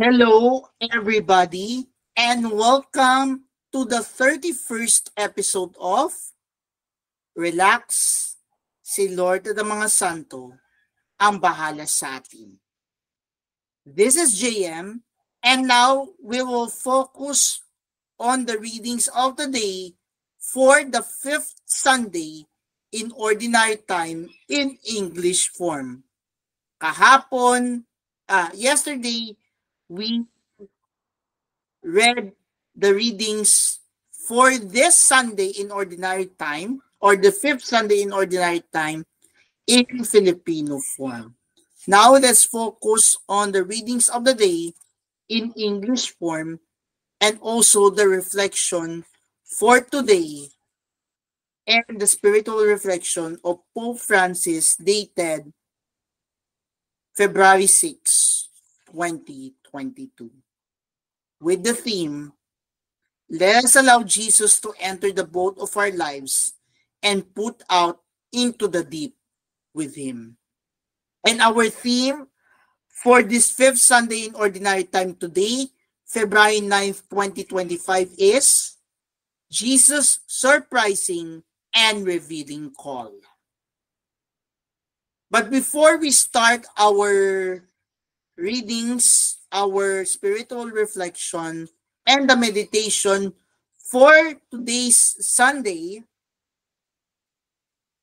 Hello, everybody, and welcome to the 31st episode of Relax, si Lord ng mga Santo ang bahala sa atin. This is JM, and now we will focus on the readings of the day for the fifth Sunday in Ordinary Time in English form. Yesterday, we read the readings for this Sunday in Ordinary Time, or the fifth Sunday in Ordinary Time in Filipino form. Now let's focus on the readings of the day in English form and also the reflection for today and the spiritual reflection of Pope Francis dated February 6, 2022. With the theme, let us allow Jesus to enter the boat of our lives and put out into the deep with Him. And our theme for this fifth Sunday in Ordinary Time today, February 9th, 2025 is Jesus' surprising and revealing call. But before we start our readings, our spiritual reflection, and the meditation for today's Sunday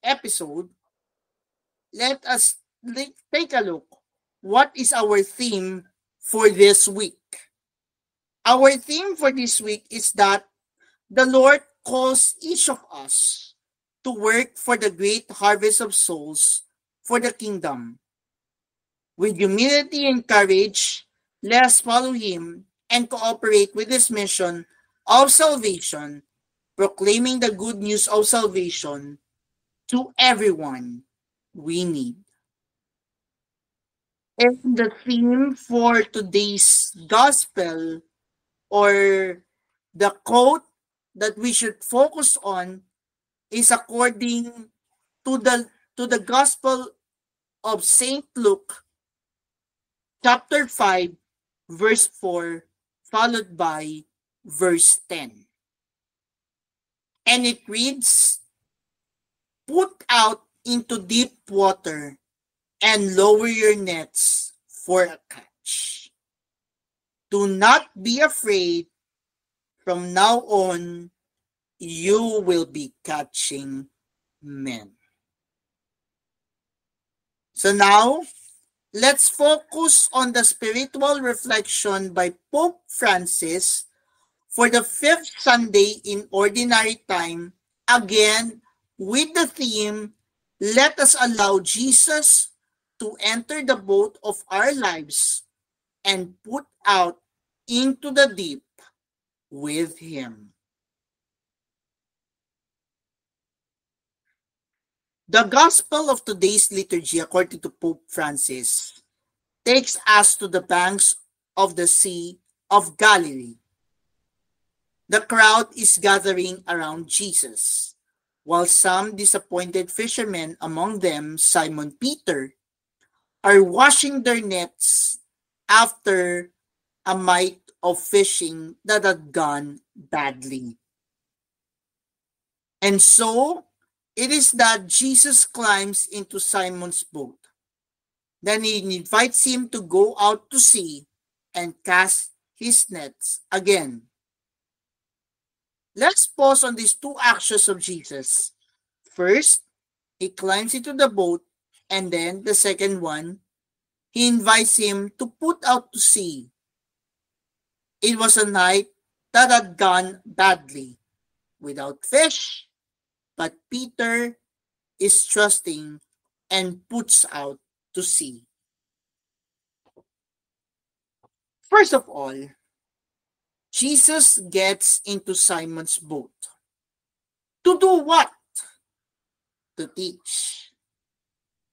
episode, let us take a look. What is our theme for this week? Our theme for this week is that the Lord calls each of us to work for the great harvest of souls for the kingdom. With humility and courage, let us follow Him and cooperate with His mission of salvation, proclaiming the good news of salvation to everyone we need. And the theme for today's gospel, or the quote that we should focus on, is according to the Gospel of St. Luke, chapter 5, verse 4, followed by verse 10. And it reads, "Put out into deep water and lower your nets for a catch. Do not be afraid. From now on, you will be catching men." So now, let's focus on the spiritual reflection by Pope Francis for the fifth Sunday in Ordinary Time, again with the theme, let us allow Jesus to enter the boat of our lives and put out into the deep with Him. The Gospel of today's liturgy, according to Pope Francis, takes us to the banks of the Sea of Galilee. The crowd is gathering around Jesus, while some disappointed fishermen, among them Simon Peter, are washing their nets after a night of fishing that had gone badly. And so, it is that Jesus climbs into Simon's boat. Then He invites him to go out to sea and cast his nets again. Let's pause on these two actions of Jesus. First, He climbs into the boat, and then the second one, He invites him to put out to sea. It was a night that had gone badly, without fish, but Peter is trusting and puts out to sea. First of all, Jesus gets into Simon's boat. To do what? To teach.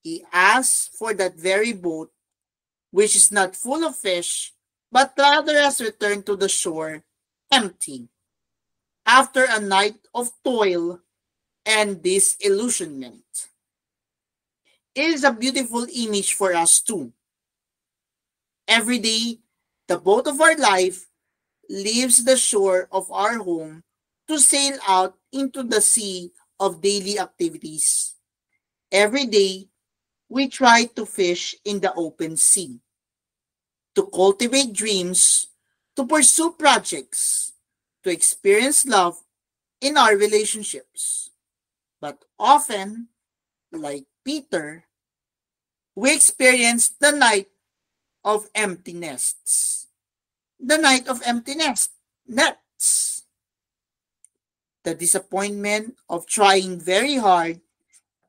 He asks for that very boat, which is not full of fish, but rather has returned to the shore empty, after a night of toil and disillusionment. It is a beautiful image for us too. Every day, The boat of our life leaves the shore of our home to sail out into the sea of daily activities. Every day, we try to fish in the open sea, to cultivate dreams, to pursue projects, to experience love in our relationships. But often, like Peter, we experience the night of empty nests. The night of empty nets. The disappointment of trying very hard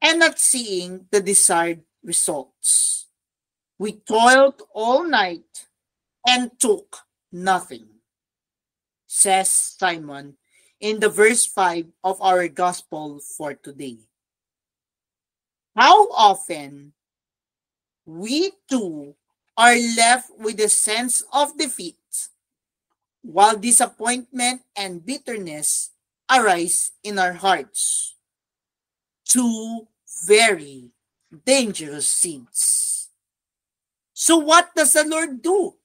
and not seeing the desired results. We toiled all night and took nothing, says Simon in the verse 5 of our gospel for today. How often we too are left with a sense of defeat while disappointment and bitterness arise in our hearts. Two very dangerous seeds. So what does the Lord do?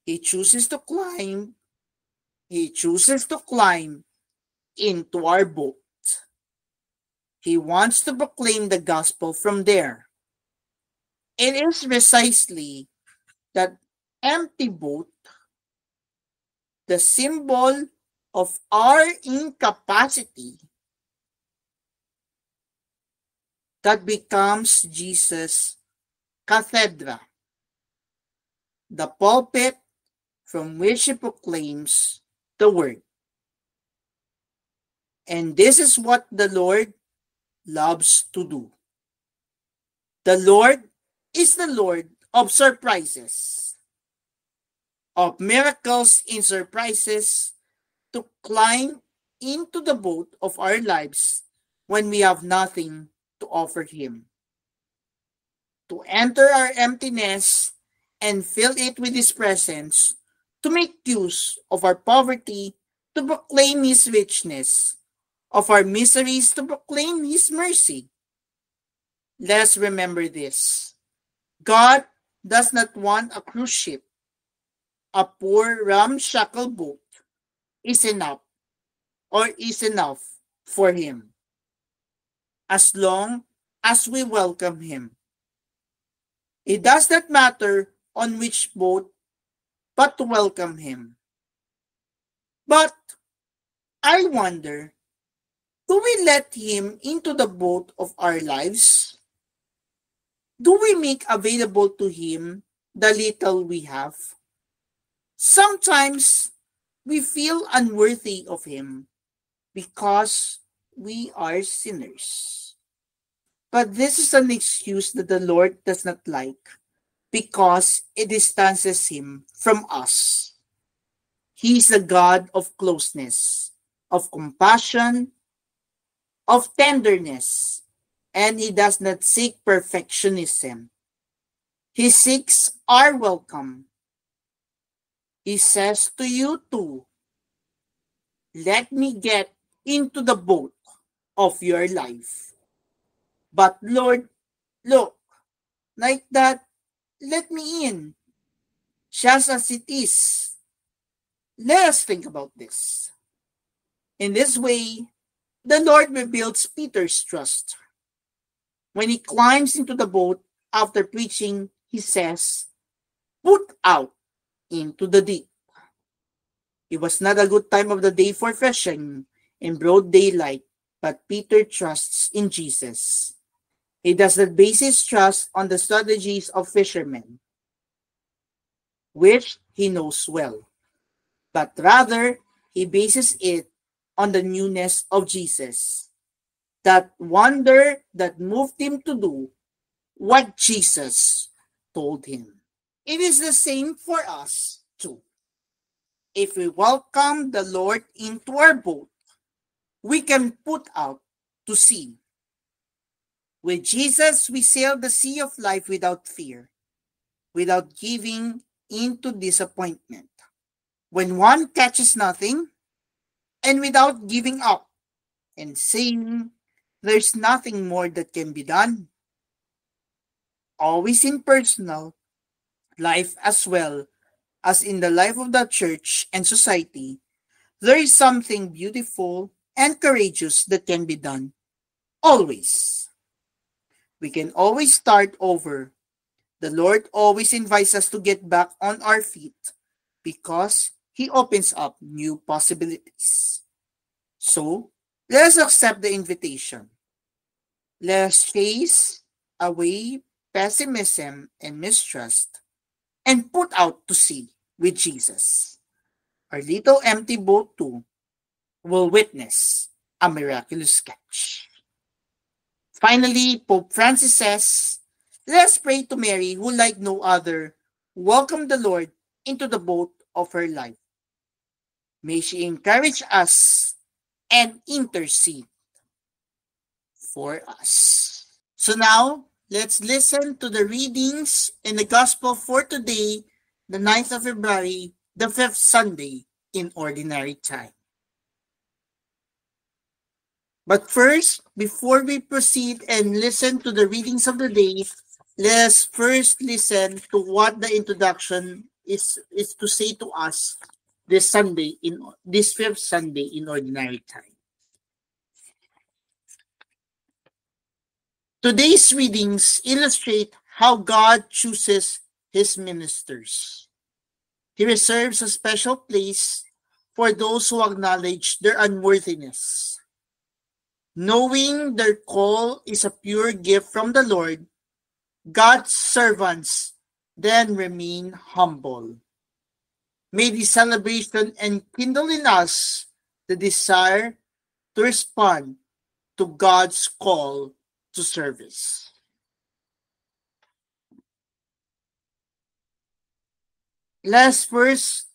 He chooses to climb. He chooses to climb into our boat. He wants to proclaim the gospel from there. It is precisely that empty boat, the symbol of our incapacity, that becomes Jesus' cathedra, the pulpit from which he proclaims the word. And this is what the Lord loves to do. The Lord is the Lord of surprises, of miracles in surprises, to climb into the boat of our lives when we have nothing to offer him, to enter our emptiness and fill it with his presence, to make use of our poverty to proclaim his richness, of our miseries to proclaim his mercy. Let us remember this. God does not want a cruise ship. A poor ramshackle boat is enough for him, as long as we welcome him. It does not matter on which boat, but to welcome him. But I wonder, do we let him into the boat of our lives? Do we make available to him the little we have? Sometimes we feel unworthy of him because we are sinners. But this is an excuse that the Lord does not like because it distances him from us. He is a God of closeness, of compassion, of tenderness, and he does not seek perfectionism. He seeks our welcome. He says to you too, let me get into the boat of your life. But Lord, look, like that, let me in, just as it is. Let us think about this. In this way, the Lord rebuilds Peter's trust. When he climbs into the boat after preaching, he says, put out into the deep. It was not a good time of the day for fishing in broad daylight, but Peter trusts in Jesus. He does not base his trust on the strategies of fishermen, which he knows well, but rather he bases it on the newness of Jesus, that wonder that moved him to do what Jesus told him. It is the same for us too. If we welcome the Lord into our boat, we can put out to sea. With Jesus, we sail the sea of life without fear, without giving into disappointment. When one catches nothing, and without giving up and saying there's nothing more that can be done. Always in personal life as well, as in the life of the church and society, there is something beautiful and courageous that can be done. Always. We can always start over. The Lord always invites us to get back on our feet because He opens up new possibilities. So, let us accept the invitation. Let us chase away pessimism and mistrust and put out to sea with Jesus. Our little empty boat too will witness a miraculous catch. Finally, Pope Francis says, let us pray to Mary, who like no other, welcomed the Lord into the boat of her life. May she encourage us and intercede for us. So now, let's listen to the readings in the Gospel for today, the 9th of February, the 5th Sunday in Ordinary Time. But first, before we proceed and listen to the readings of the day, let's first listen to what the introduction is to say to us this 5th Sunday in Ordinary Time. Today's readings illustrate how God chooses His ministers. He reserves a special place for those who acknowledge their unworthiness. Knowing their call is a pure gift from the Lord, God's servants then remain humble. May this celebration enkindle in us the desire to respond to God's call to service. Let's first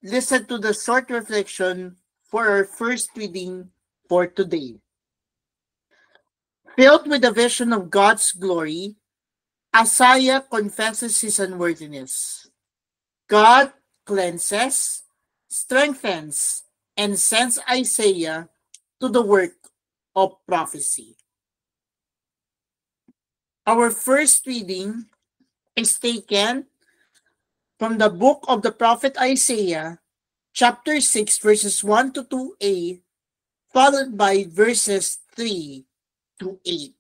listen to the short reflection for our first reading for today. Filled with the vision of God's glory, Isaiah confesses his unworthiness. God cleanses, strengthens, and sends Isaiah to the work of prophecy. Our first reading is taken from the book of the prophet Isaiah, chapter 6, verses 1 to 2a, followed by verses 3 to 8.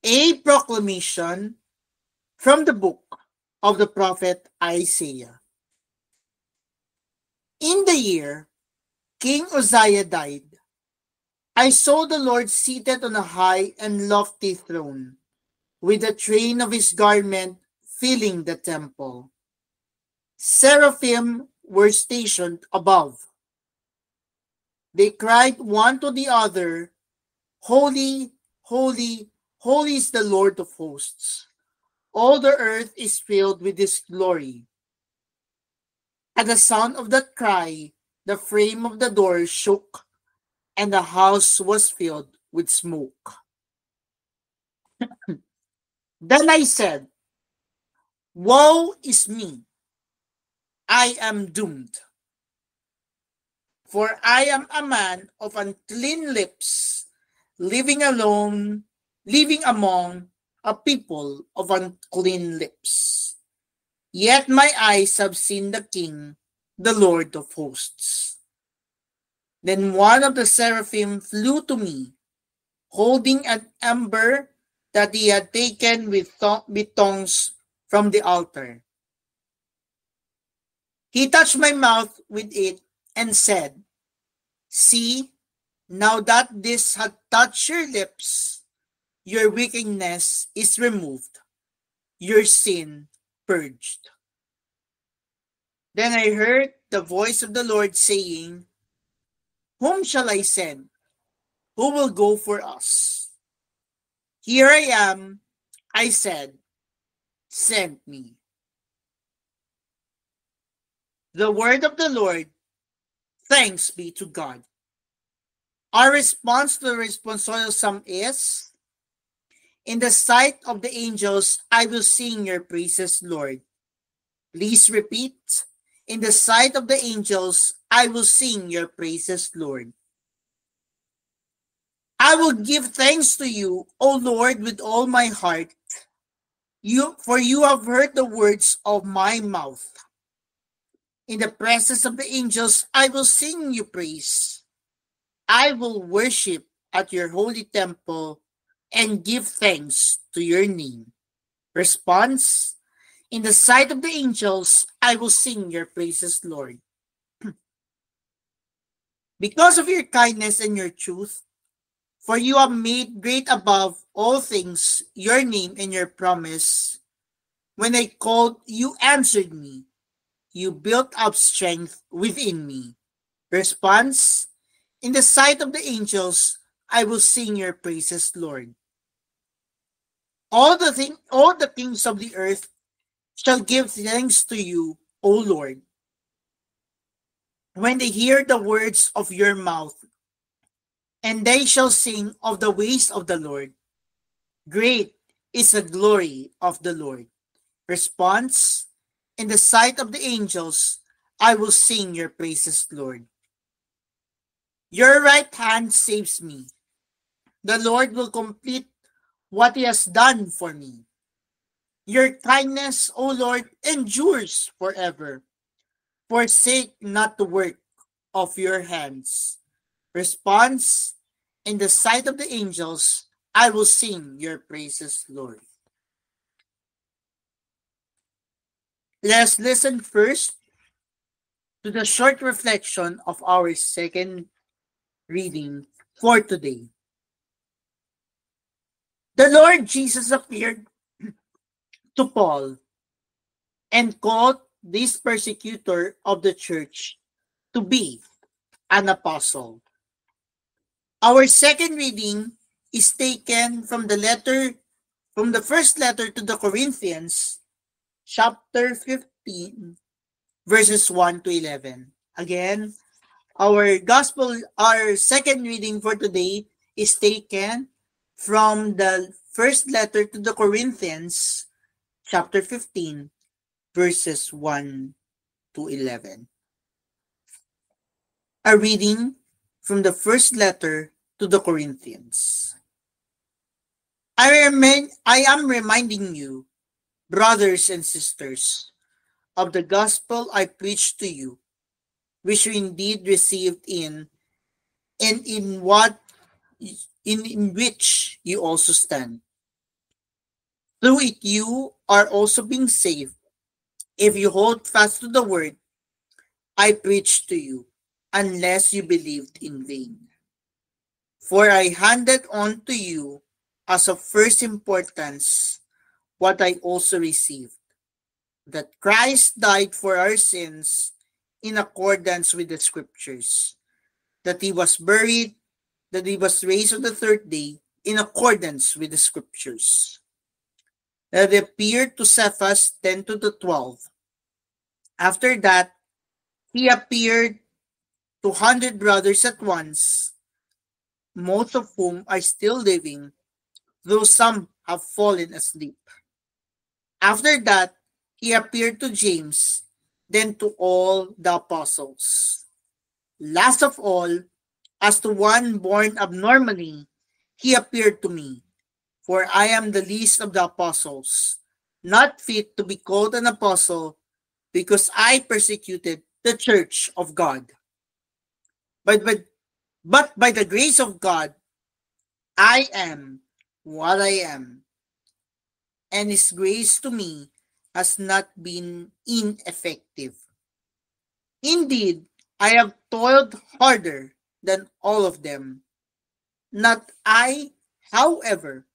A proclamation from the book of the prophet Isaiah. In the year King Uzziah died, I saw the Lord seated on a high and lofty throne, with the train of his garment filling the temple. Seraphim were stationed above. They cried one to the other, Holy, holy, holy is the Lord of hosts. All the earth is filled with his glory. At the sound of that cry, the frame of the door shook, and the house was filled with smoke. Then I said, Woe is me! I am doomed. For I am a man of unclean lips, living among a people of unclean lips. Yet my eyes have seen the King, the Lord of hosts. Then one of the seraphim flew to me, holding an ember that he had taken with tongs from the altar. He touched my mouth with it and said, See, now that this had touched your lips, your wickedness is removed, your sin purged. Then I heard the voice of the Lord saying, Whom shall I send? Who will go for us? Here I am, I said, send me. The word of the Lord, thanks be to God. Our response to the responsorial psalm is, In the sight of the angels, I will sing your praises, Lord. Please repeat, In the sight of the angels, I will sing your praises, Lord. I will give thanks to you, O Lord, with all my heart. You have heard the words of my mouth. In the presence of the angels, I will sing you praise. I will worship at your holy temple and give thanks to your name. Response: in the sight of the angels, I will sing your praises, Lord. Because of your kindness and your truth, for you have made great above all things your name and your promise. When I called, you answered me. You built up strength within me. Response: in the sight of the angels, I will sing your praises, Lord. All the kings of the earth shall give thanks to you, O Lord, when they hear the words of your mouth, and they shall sing of the ways of the Lord. Great is the glory of the Lord. Response: in the sight of the angels, I will sing your praises, Lord. Your right hand saves me. The Lord will complete what he has done for me. Your kindness, O Lord, endures forever. Forsake not the work of your hands. Response: in the sight of the angels, I will sing your praises, Lord. Let's listen first to the short reflection of our second reading for today. The Lord Jesus appeared to Paul and called this persecutor of the church to be an apostle. Our second reading is taken from the first letter to the Corinthians, chapter 15, verses 1 to 11. Again, our second reading for today is taken from the first letter to the Corinthians, chapter 15, verses 1 to 11. A reading from the first letter to the Corinthians. I am reminding you, brothers and sisters, of the gospel I preached to you, which you indeed received in which you also stand. Through it you are also being saved, if you hold fast to the word I preached to you, unless you believed in vain. For I handed on to you as of first importance what I also received, that Christ died for our sins in accordance with the scriptures, that he was buried, that he was raised on the third day in accordance with the scriptures, that he appeared to Cephas, then to the 12. After that, he appeared to 100 brothers at once, most of whom are still living, though some have fallen asleep. After that, he appeared to James, then to all the apostles. Last of all, as to one born abnormally, he appeared to me, for I am the least of the apostles, not fit to be called an apostle, because I persecuted the church of God. But by the grace of God, I am what I am, and his grace to me has not been ineffective. Indeed, I have toiled harder than all of them. Not I, however,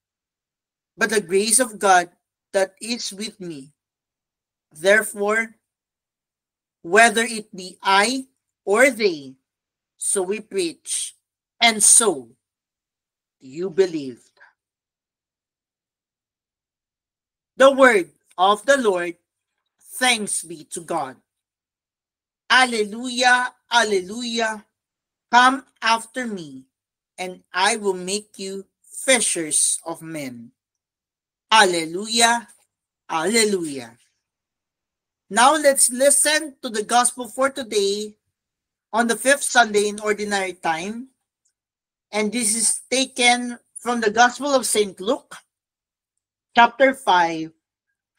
but the grace of God that is with me. Therefore, whether it be I or they, so we preach, and so you believed. The word of the Lord. Thanks be to God. Alleluia, alleluia. Come after me, and I will make you fishers of men. Alleluia, alleluia. Now let's listen to the gospel for today on the fifth Sunday in Ordinary Time. And this is taken from the Gospel of St. Luke, chapter 5,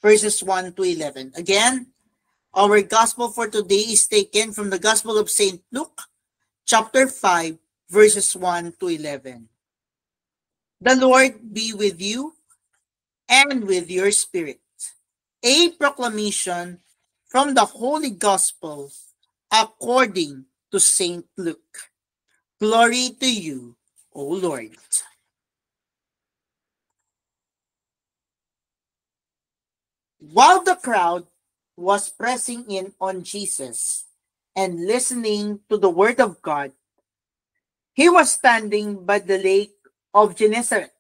verses 1 to 11. Again, our gospel for today is taken from the Gospel of St. Luke, chapter 5, verses 1 to 11. The Lord be with you and with your spirit. A proclamation from the Holy Gospel according to St. Luke. Glory to you, O Lord. While the crowd was pressing in on Jesus and listening to the word of God, he was standing by the lake of Gennesaret.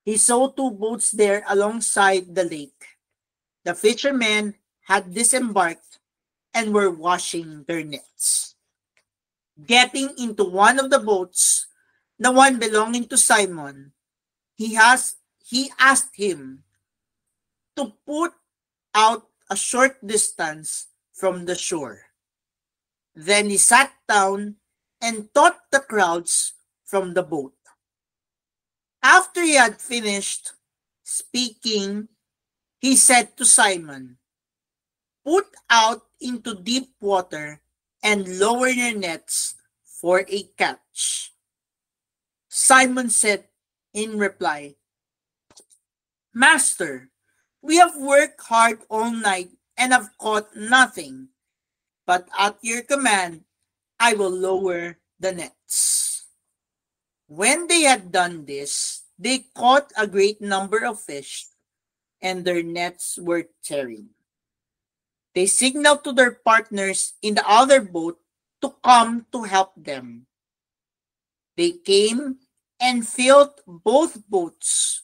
He saw two boats there alongside the lake. The fishermen had disembarked and were washing their nets. Getting into one of the boats, the one belonging to Simon, he asked him to put out a short distance from the shore. Then he sat down and taught the crowds from the boat. After he had finished speaking, he said to Simon, "Put out into deep water and lower your nets for a catch." Simon said in reply, "Master, we have worked hard all night and have caught nothing, but at your command I will lower the nets." When they had done this, they caught a great number of fish, and their nets were tearing. They signaled to their partners in the other boat to come to help them. They came and filled both boats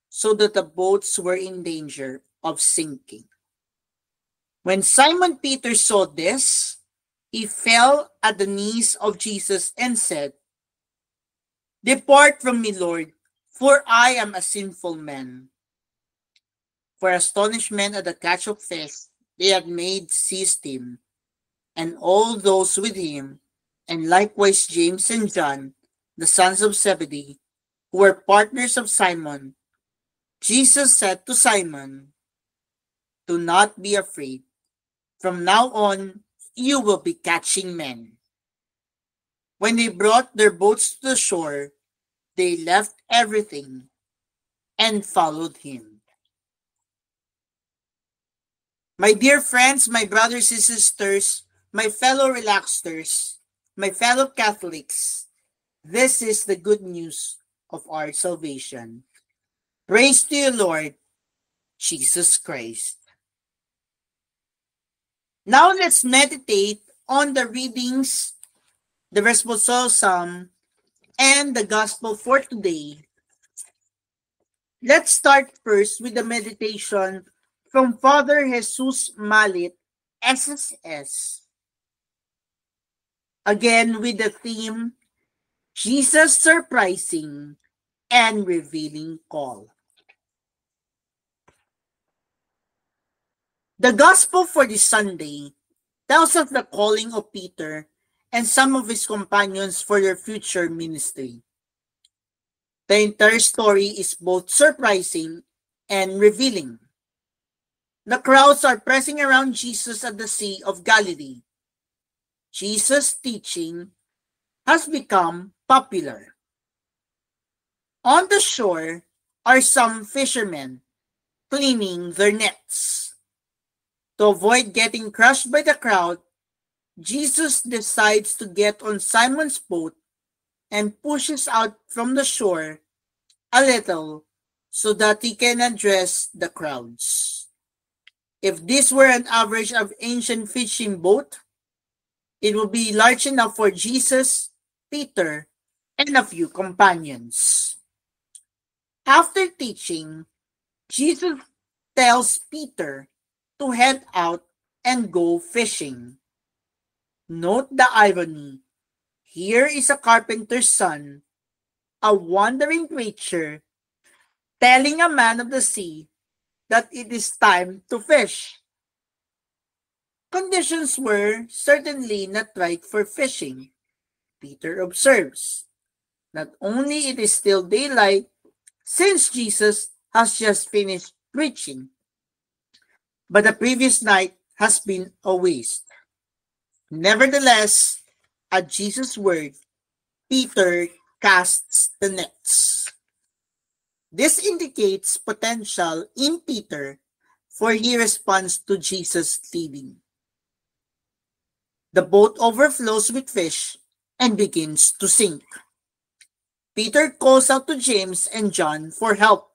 so that the boats were in danger of sinking. When Simon Peter saw this, he fell at the knees of Jesus and said, "Depart from me, Lord, for I am a sinful man." For astonishment at the catch of fish they had made seized him, and all those with him, and likewise James and John, the sons of Zebedee, who were partners of Simon. Jesus said to Simon, "Do not be afraid. From now on, you will be catching men." When they brought their boats to the shore, they left everything and followed him. My dear friends, my brothers and sisters, my fellow relaxers, my fellow Catholics, this is the good news of our salvation. Praise to you, Lord Jesus Christ. Now let's meditate on the readings, the responsorial psalm, and the gospel for today. Let's start first with the meditation from Father Jesus Malit, SSS. Again with the theme, Jesus' surprising and revealing call. The gospel for this Sunday tells us the calling of Peter and some of his companions for their future ministry. The entire story is both surprising and revealing. The crowds are pressing around Jesus at the Sea of Galilee. Jesus' teaching has become popular. On the shore are some fishermen cleaning their nets. To avoid getting crushed by the crowd, Jesus decides to get on Simon's boat and pushes out from the shore a little so that he can address the crowds. If this were an average of ancient fishing boat, it would be large enough for Jesus, Peter, and a few companions. After teaching, Jesus tells Peter to head out and go fishing. Note the irony. Here is a carpenter's son, a wandering creature, telling a man of the sea that it is time to fish. Conditions were certainly not right for fishing. Peter observes. Not only it is still daylight, since Jesus has just finished preaching, but the previous night has been a waste. Nevertheless, at Jesus' word, Peter casts the nets. This indicates potential in Peter, for he responds to Jesus' leading. The boat overflows with fish and begins to sink. Peter calls out to James and John for help.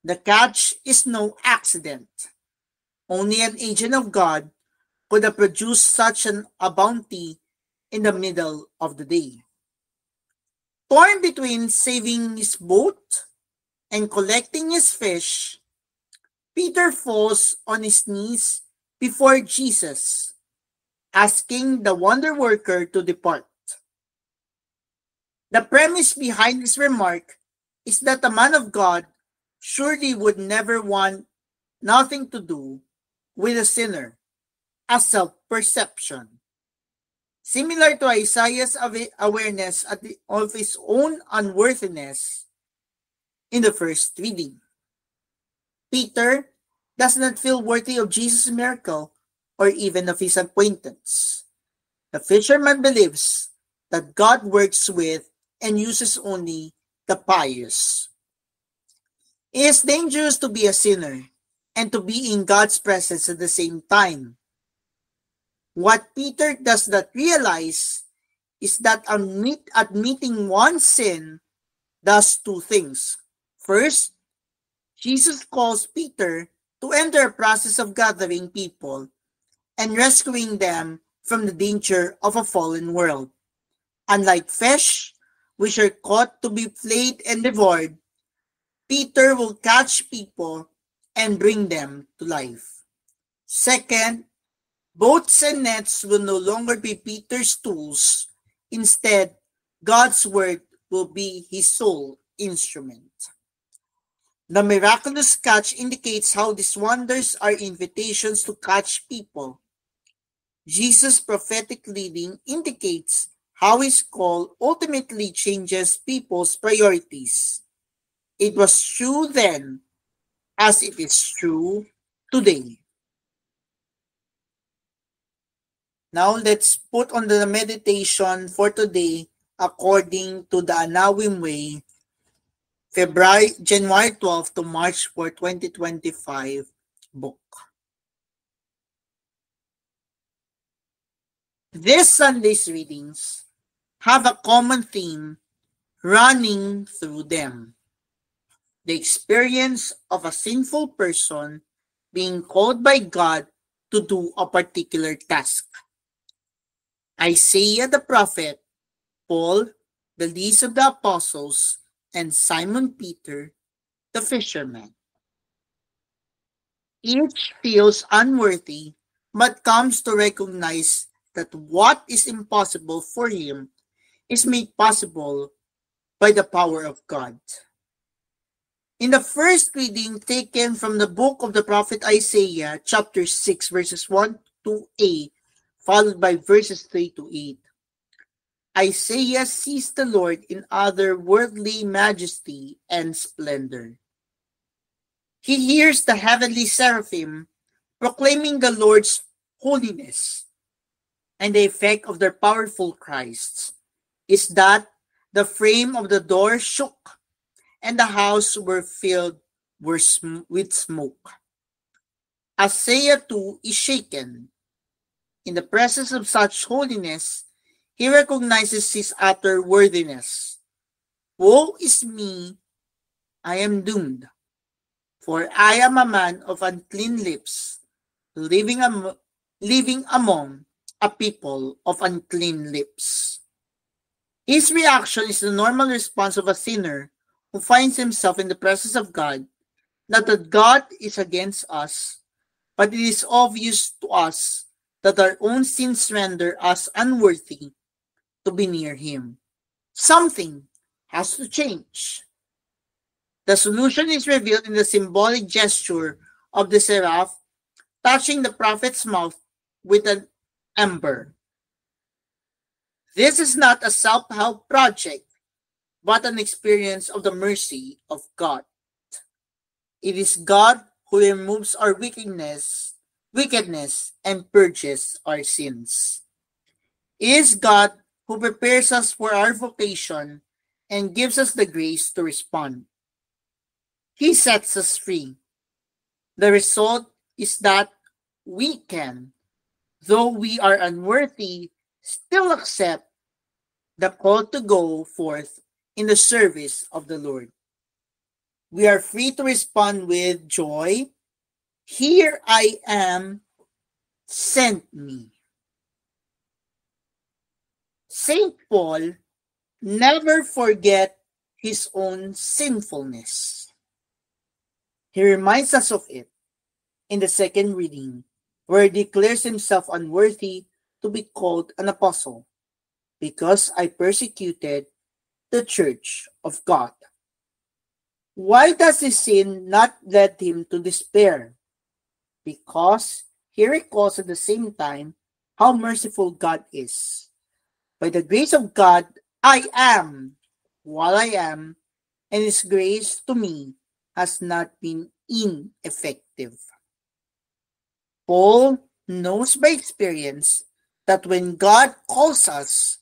The catch is no accident. Only an agent of God could have produced such a bounty in the middle of the day. Torn between saving his boat and collecting his fish, Peter falls on his knees before Jesus, asking the wonder worker to depart. The premise behind this remark is that the man of God surely would never want nothing to do with a sinner, a self-perception. Similar to Isaiah's awareness of his own unworthiness in the first reading. Peter does not feel worthy of Jesus' miracle or even of his acquaintance. The fisherman believes that God works with and uses only the pious. It is dangerous to be a sinner and to be in God's presence at the same time. What Peter does not realize is that admitting one's sin does two things. First, Jesus calls Peter to enter a process of gathering people and rescuing them from the danger of a fallen world. Unlike fish, which are caught to be flayed and devoured, Peter will catch people and bring them to life. Second, boats and nets will no longer be Peter's tools. Instead, God's word will be his sole instrument. The miraculous catch indicates how these wonders are invitations to catch people. Jesus' prophetic leading indicates how his call ultimately changes people's priorities. It was true then, as it is true today. Now let's put on the meditation for today according to the Anawim Way, January 12 to March 4, 2025 book. This Sunday's readings have a common theme running through them. The experience of a sinful person being called by God to do a particular task. Isaiah the prophet, Paul, the least of the apostles, and Simon Peter, the fisherman. Each feels unworthy, but comes to recognize that what is impossible for him is made possible by the power of God. In the first reading taken from the book of the prophet Isaiah, chapter 6, verses 1 to 8, followed by verses 3 to 8, Isaiah sees the Lord in otherworldly majesty and splendor. He hears the heavenly seraphim proclaiming the Lord's holiness, and the effect of their powerful cries is that the frame of the door shook, and the house were filled with smoke. Isaiah too is shaken. In the presence of such holiness, he recognizes his utter worthiness. Woe is me, I am doomed, for I am a man of unclean lips, living among a people of unclean lips. His reaction is the normal response of a sinner who finds himself in the presence of God. Not that God is against us, but it is obvious to us that our own sins render us unworthy to be near him. Something has to change. The solution is revealed in the symbolic gesture of the seraph touching the prophet's mouth with an ember. This is not a self-help project, but an experience of the mercy of God. It is God who removes our wickedness and purges our sins. It is God who prepares us for our vocation and gives us the grace to respond. He sets us free. The result is that we can, though we are unworthy, still accept the call to go forth in the service of the Lord. We are free to respond with joy. Here I am, send me. St. Paul never forget his own sinfulness. He reminds us of it in the second reading, where he declares himself unworthy to be called an apostle, because I persecuted the church of God. Why does his sin not lead him to despair? Because he recalls at the same time how merciful God is. By the grace of God, I am while I am, and his grace to me has not been ineffective. Paul knows by experience that when God calls us,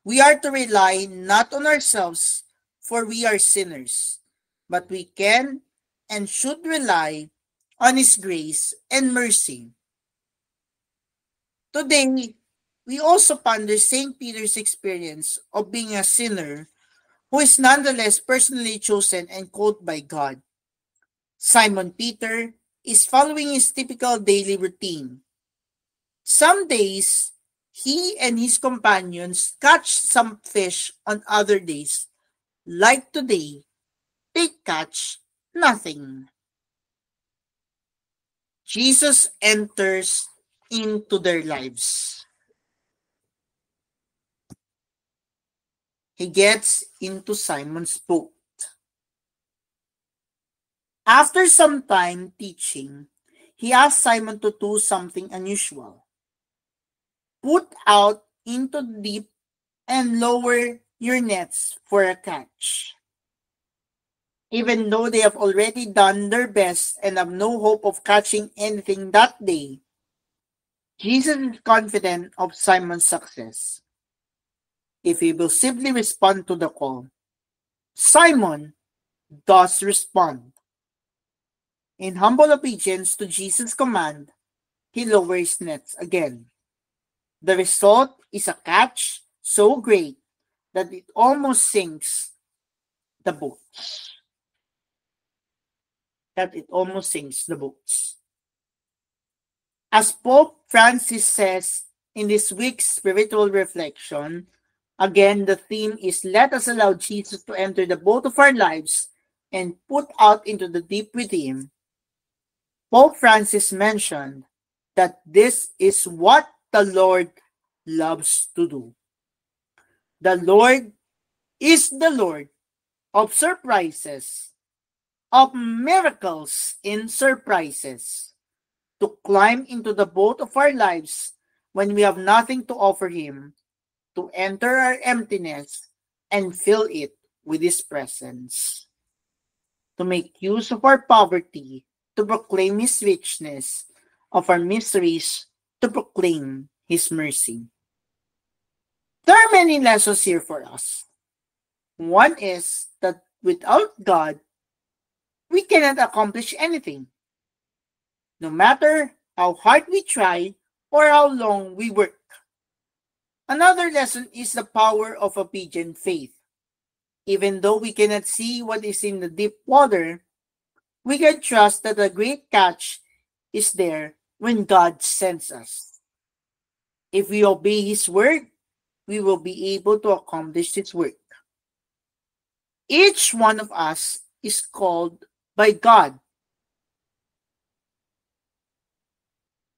we are to rely not on ourselves, for we are sinners, but we can and should rely on his grace and mercy. Today, we also ponder St. Peter's experience of being a sinner who is nonetheless personally chosen and called by God. Simon Peter is following his typical daily routine. Some days, he and his companions catch some fish. On other days, like today, they catch nothing. Jesus enters into their lives. He gets into Simon's boat. After some time teaching, he asks Simon to do something unusual. Put out into the deep and lower your nets for a catch. Even though they have already done their best and have no hope of catching anything that day, Jesus is confident of Simon's success. If he will simply respond to the call, Simon does respond. In humble obedience to Jesus' command, he lowers nets again. The result is a catch so great that it almost sinks the boats. As Pope Francis says in this week's spiritual reflection, again, the theme is let us allow Jesus to enter the boat of our lives and put out into the deep with him. Pope Francis mentioned that this is what the Lord loves to do. The Lord is the Lord of surprises, of miracles in surprises. To climb into the boat of our lives when we have nothing to offer him, to enter our emptiness and fill it with his presence. To make use of our poverty, to proclaim his richness, of our miseries, to proclaim his mercy. There are many lessons here for us. One is that without God, we cannot accomplish anything. No matter how hard we try or how long we work. Another lesson is the power of obedient faith. Even though we cannot see what is in the deep water, we can trust that a great catch is there when God sends us. If we obey his word, we will be able to accomplish his work. Each one of us is called by God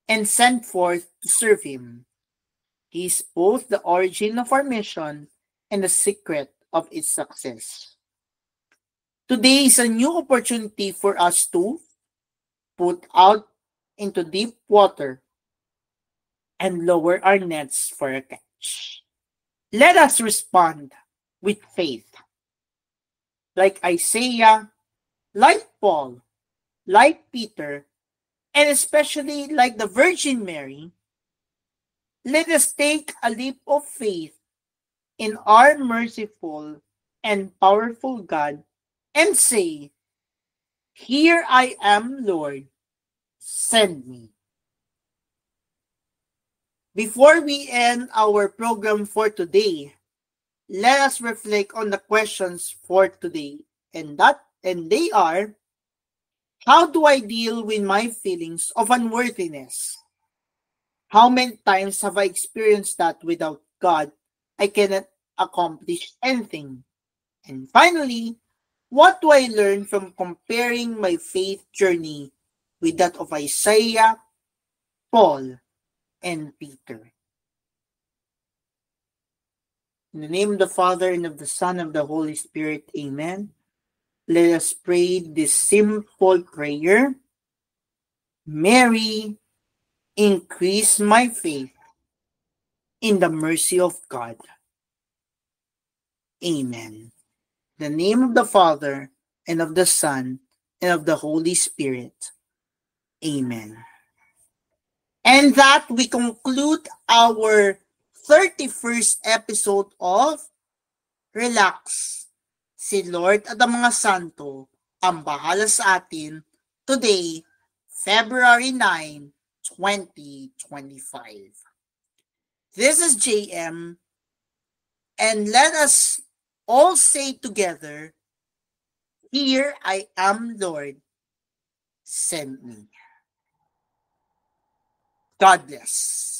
and sent forth to serve him. He is both the origin of our mission and the secret of its success. Today is a new opportunity for us to put out into deep water and lower our nets for a catch. Let us respond with faith. Like Isaiah, like Paul, like Peter, and especially like the Virgin Mary, let us take a leap of faith in our merciful and powerful God and say, "Here I am, Lord, send me." Before we end our program for today, let us reflect on the questions for today. And they are, how do I deal with my feelings of unworthiness? How many times have I experienced that without God, I cannot accomplish anything? And finally, what do I learn from comparing my faith journey with that of Isaiah, Paul, and Peter? In the name of the Father, and of the Son, and of the Holy Spirit, amen. Let us pray this simple prayer. Mary, increase my faith in the mercy of God. Amen. In the name of the Father, and of the Son, and of the Holy Spirit. Amen. And that we conclude our 31st episode of Relax. Si Lord at ang mga santo ang bahala sa atin today, February 9, 2025. This is JM, and let us all say together, "Here I am, Lord, send me." God bless.